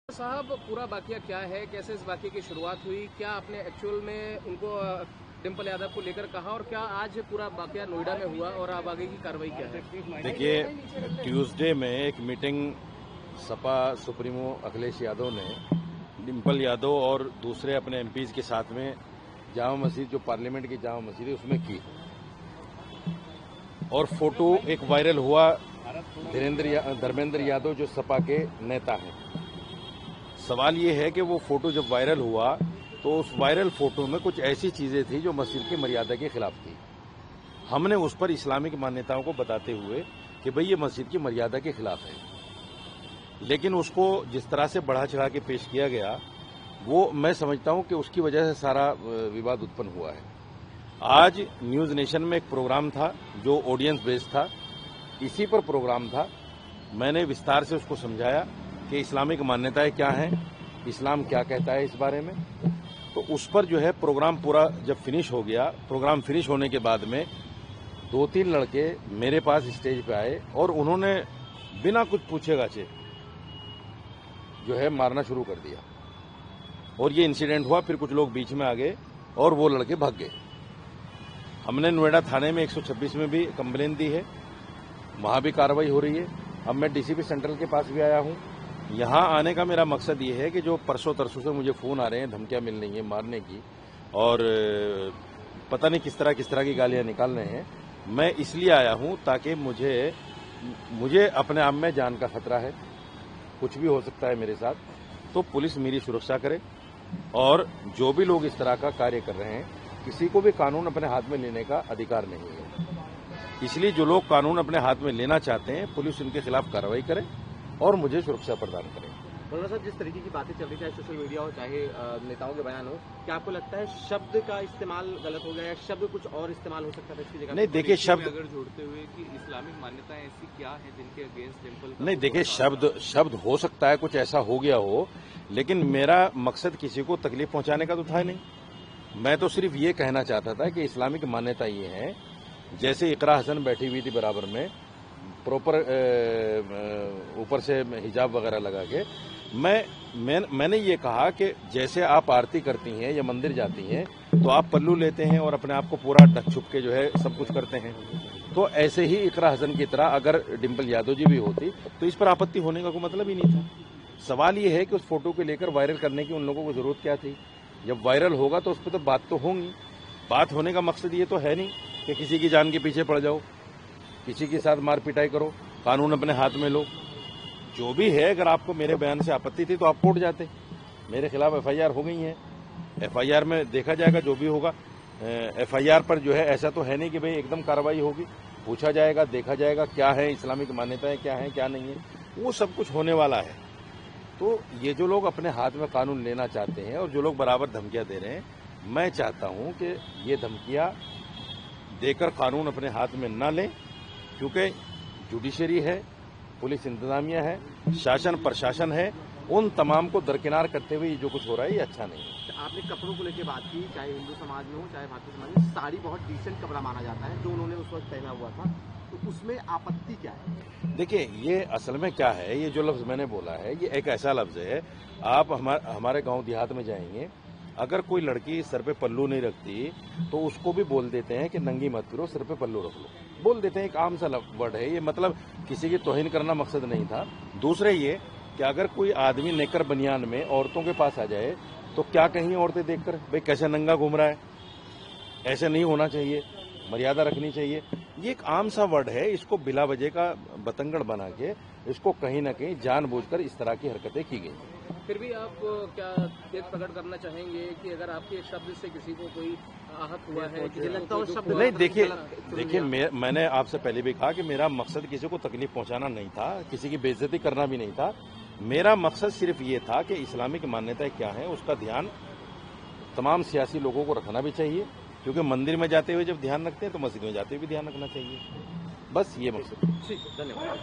साहब, पूरा वाकया क्या है, कैसे इस वाकये की शुरुआत हुई, क्या आपने एक्चुअल में उनको डिम्पल यादव को लेकर कहा और क्या आज पूरा वाकया नोएडा में हुआ और अब आगे की कार्रवाई क्या है? देखिए, ट्यूसडे में एक मीटिंग सपा सुप्रीमो अखिलेश यादव ने डिम्पल यादव और दूसरे अपने एमपीज के साथ में जामा मस्जिद, जो पार्लियामेंट की जामा मस्जिद है, उसमें की और फोटो एक वायरल हुआ। धर्मेंद्र यादव जो सपा के नेता हैं, सवाल ये है कि वो फोटो जब वायरल हुआ तो उस वायरल फोटो में कुछ ऐसी चीजें थी जो मस्जिद की मर्यादा के खिलाफ थी। हमने उस पर इस्लामिक मान्यताओं को बताते हुए कि भाई ये मस्जिद की मर्यादा के खिलाफ है, लेकिन उसको जिस तरह से बढ़ा चढ़ा के पेश किया गया, वो मैं समझता हूं कि उसकी वजह से सारा विवाद उत्पन्न हुआ है। आज न्यूज नेशन में एक प्रोग्राम था जो ऑडियंस बेस्ड था, इसी पर प्रोग्राम था। मैंने विस्तार से उसको समझाया कि इस्लामिक मान्यताएं क्या हैं, इस्लाम क्या कहता है इस बारे में। तो उस पर जो है प्रोग्राम पूरा जब फिनिश हो गया, प्रोग्राम फिनिश होने के बाद में 2-3 लड़के मेरे पास स्टेज पे आए और उन्होंने बिना कुछ पूछे गाछे जो है मारना शुरू कर दिया और ये इंसिडेंट हुआ। फिर कुछ लोग बीच में आ गए और वो लड़के भाग गए। हमने नोएडा थाने में 126 में भी कंप्लेन दी है, वहां भी कार्रवाई हो रही है। अब मैं डीसीपी सेंट्रल के पास भी आया हूं। यहां आने का मेरा मकसद ये है कि जो परसों तरसों से मुझे फोन आ रहे हैं, धमकियां मिल रही हैं मारने की और पता नहीं किस तरह की गालियां निकाल रहे हैं, मैं इसलिए आया हूं ताकि मुझे अपने आप में जान का खतरा है, कुछ भी हो सकता है मेरे साथ। तो पुलिस मेरी सुरक्षा करे और जो भी लोग इस तरह का कार्य कर रहे हैं, किसी को भी कानून अपने हाथ में लेने का अधिकार नहीं है। इसलिए जो लोग कानून अपने हाथ में लेना चाहते हैं, पुलिस उनके खिलाफ कार्रवाई करे और मुझे सुरक्षा प्रदान करे। मौलाना साहब, जिस तरीके की बातें चल रही, चाहे सोशल मीडिया हो चाहे नेताओं के बयान हो, क्या आपको लगता है शब्द का इस्तेमाल गलत हो गया या शब्द कुछ और इस्तेमाल हो सकता था इसकी जगह? नहीं, देखिए, शब्द अगर जोड़ते हुए कि इस्लामिक मान्यताएं ऐसी क्या है जिनके अगेंस्ट डिम्पल, नहीं, देखिए, शब्द हो सकता है कुछ ऐसा हो गया हो, लेकिन मेरा मकसद किसी को तकलीफ पहुंचाने का तो था नहीं। मैं तो सिर्फ ये कहना चाहता था कि इस्लामिक मान्यता ये है, जैसे इकरा हसन बैठी हुई थी बराबर में, प्रॉपर ऊपर से हिजाब वगैरह लगा के, मैंने ये कहा कि जैसे आप आरती करती हैं या मंदिर जाती हैं तो आप पल्लू लेते हैं और अपने आप को पूरा ढक छुप के जो है सब कुछ करते हैं, तो ऐसे ही इकरा हसन की तरह अगर डिम्पल यादव जी भी होती तो इस पर आपत्ति होने का कोई मतलब ही नहीं था। सवाल ये है कि उस फोटो को लेकर वायरल करने की उन लोगों को जरूरत क्या थी? जब वायरल होगा तो उस पर तो बात तो होंगी। बात होने का मकसद ये तो है नहीं कि किसी की जान के पीछे पड़ जाओ, किसी के साथ मार पिटाई करो, कानून अपने हाथ में लो। जो भी है, अगर आपको मेरे बयान से आपत्ति थी तो आप कोर्ट जाते। मेरे खिलाफ एफआईआर हो गई है, एफआईआर में देखा जाएगा जो भी होगा। एफआईआर पर जो है ऐसा तो है नहीं कि भाई एकदम कार्रवाई होगी, पूछा जाएगा, देखा जाएगा क्या है इस्लामिक मान्यताएं, क्या है क्या नहीं है, वो सब कुछ होने वाला है। तो ये जो लोग अपने हाथ में कानून लेना चाहते हैं और जो लोग बराबर धमकियां दे रहे हैं, मैं चाहता हूं कि ये धमकियां देकर कानून अपने हाथ में न लें, क्योंकि जुडिशरी है, पुलिस इंतजामिया है, शासन प्रशासन है, उन तमाम को दरकिनार करते हुए ये जो कुछ हो रहा है ये अच्छा नहीं है। आपने कपड़ों को लेकर बात की, चाहे हिंदू समाज में हो चाहे भारतीय समाज में, साड़ी बहुत डिसेंट कपड़ा माना जाता है जो उन्होंने उस वक्त पहना हुआ था, तो उसमें आपत्ति क्या है? देखिए, ये असल में क्या है, ये जो लफ्ज मैंने बोला है ये एक ऐसा लफ्ज है, आप हमारे गांव देहात में जाएंगे, अगर कोई लड़की सर पे पल्लू नहीं रखती तो उसको भी बोल देते हैं कि नंगी मत फिरो, सर पे पल्लू रख लो, बोल देते हैं। एक आम सा वर्ड है ये, मतलब किसी की तौहीन करना मकसद नहीं था। दूसरे ये कि अगर कोई आदमी नेकर बनियान में औरतों के पास आ जाए तो क्या कहीं औरतें देखकर भाई कैसे नंगा घूम रहा है, ऐसे नहीं होना चाहिए, मर्यादा रखनी चाहिए। ये एक आम सा वर्ड है, इसको बिला वजह का बतंगड़ बना के इसको कहीं ना कहीं जानबूझकर इस तरह की हरकतें की गई। फिर भी आप क्या खेद प्रकट करना चाहेंगे कि अगर आपके एक शब्द से किसी को कोई आहत हुआ है, किसी लगता है शब्द नहीं, देखिए, मैंने आपसे पहले भी कहा कि मेरा मकसद किसी को तकलीफ पहुंचाना नहीं था, किसी की बेइज्जती करना भी नहीं था। मेरा मकसद सिर्फ ये था कि इस्लामिक मान्यताएं क्या है उसका ध्यान तमाम सियासी लोगों को रखना भी चाहिए, क्योंकि मंदिर में जाते हुए जब ध्यान रखते हैं तो मस्जिद में जाते हुए भी ध्यान रखना चाहिए। बस ये मकसद। ठीक है, धन्यवाद।